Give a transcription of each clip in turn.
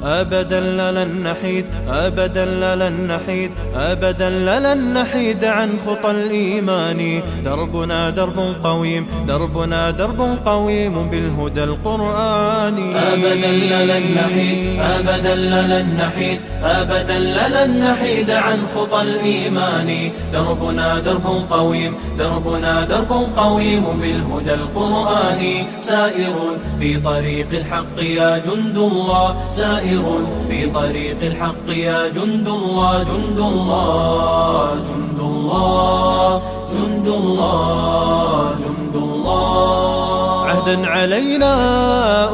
أبدا لن نحيد، أبدا لن نحيد، أبدا لن نحيد عن خطى الإيمان. دربنا درب قويم، دربنا درب قويم بالهدى القرآني. أبدا لن نحيد، أبدا لن نحيد، أبدا لن نحيد عن خطى الإيمان. دربنا درب قويم، دربنا درب قويم بالهدى القرآني. سائر في طريق الحق يا جند الله، سائر في طريق الحق يا جند الله، جند الله، جند الله، جند الله، جند الله. عهدا علينا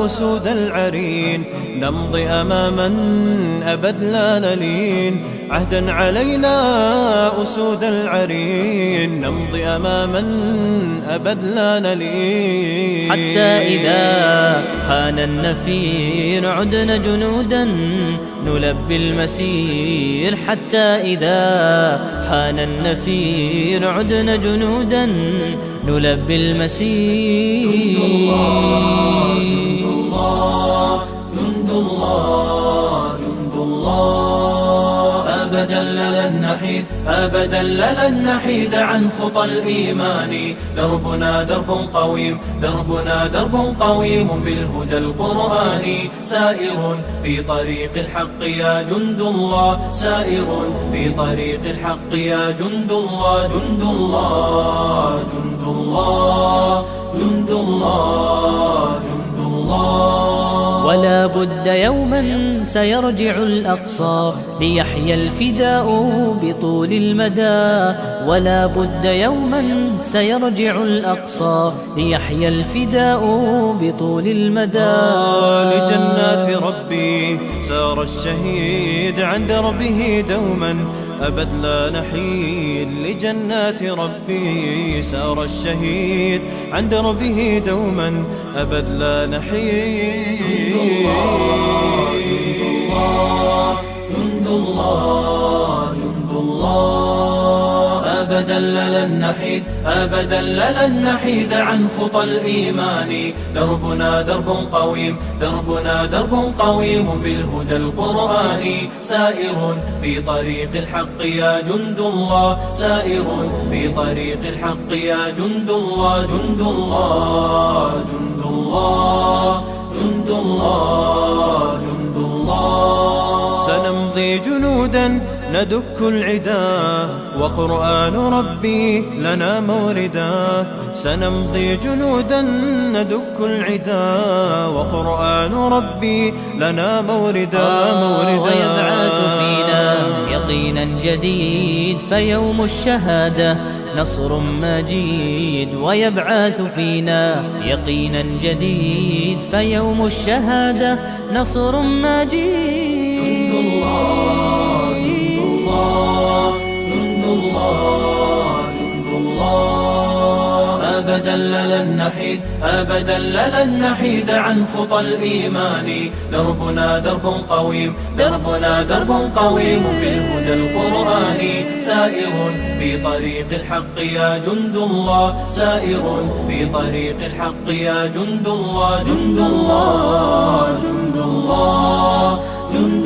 أسود العرين، نمضي أماما أبد لا نلين. عهدا علينا أسود العرين، نمضي أماما أبد لا نلين. حتى إذا حان النفير عدنا جنودا نلبي المسير. حتى إذا حان النفير عدنا جنودا نلبي المسير. جند الله، جند الله، جند الله. أبدا لن نحيد، أبدا لن نحيد عن خطى الإيمان. دربنا درب قويم، دربنا درب قويم بالهدى القرآني. سائر في طريق الحق يا جند الله، سائر في طريق الحق يا جند الله، جند الله، جند الله، جند الله، جند الله. ولا بد يوما سيرجع الأقصى ليحيى الفداء بطول المدى. ولا بد يوما سيرجع الأقصى ليحيى الفداء بطول المدى. لجنات ربي سار الشهيد عن دربه دوما أبد لا نحيد. لجنات ربي سار الشهيد عن دربه دوما أبد لا نحيد. جند الله، جند الله. أبدا لن نحيد، أبدا لن نحيد عن خطى الإيمان. دربنا درب قويم، دربنا درب قويم بالهدى القرآني. سائر في طريق الحق يا جند الله، سائر في طريق الحق يا جند الله، جند الله، جند الله، جند الله، جند الله. سنمضي جنودا ندك العدا وقرآن ربي لنا موردا. سنمضي جنودا ندك العدا وقرآن ربي لنا موردا. ويبعث فينا يقينا جديد فيوم الشهادة نصر مجيد. ويبعث فينا يقينا جديد فيوم الشهادة نصر مجيد. جند الله، جند الله، جند الله، جند الله. أبدا لن نحيد، أبدا لن نحيد عن خطى الإيمان. دربنا درب قويم، دربنا درب قويم بالهدى القرآني. سائر في طريق الحق يا جند الله، سائر في طريق الحق يا جند الله، جند الله، جند الله، جند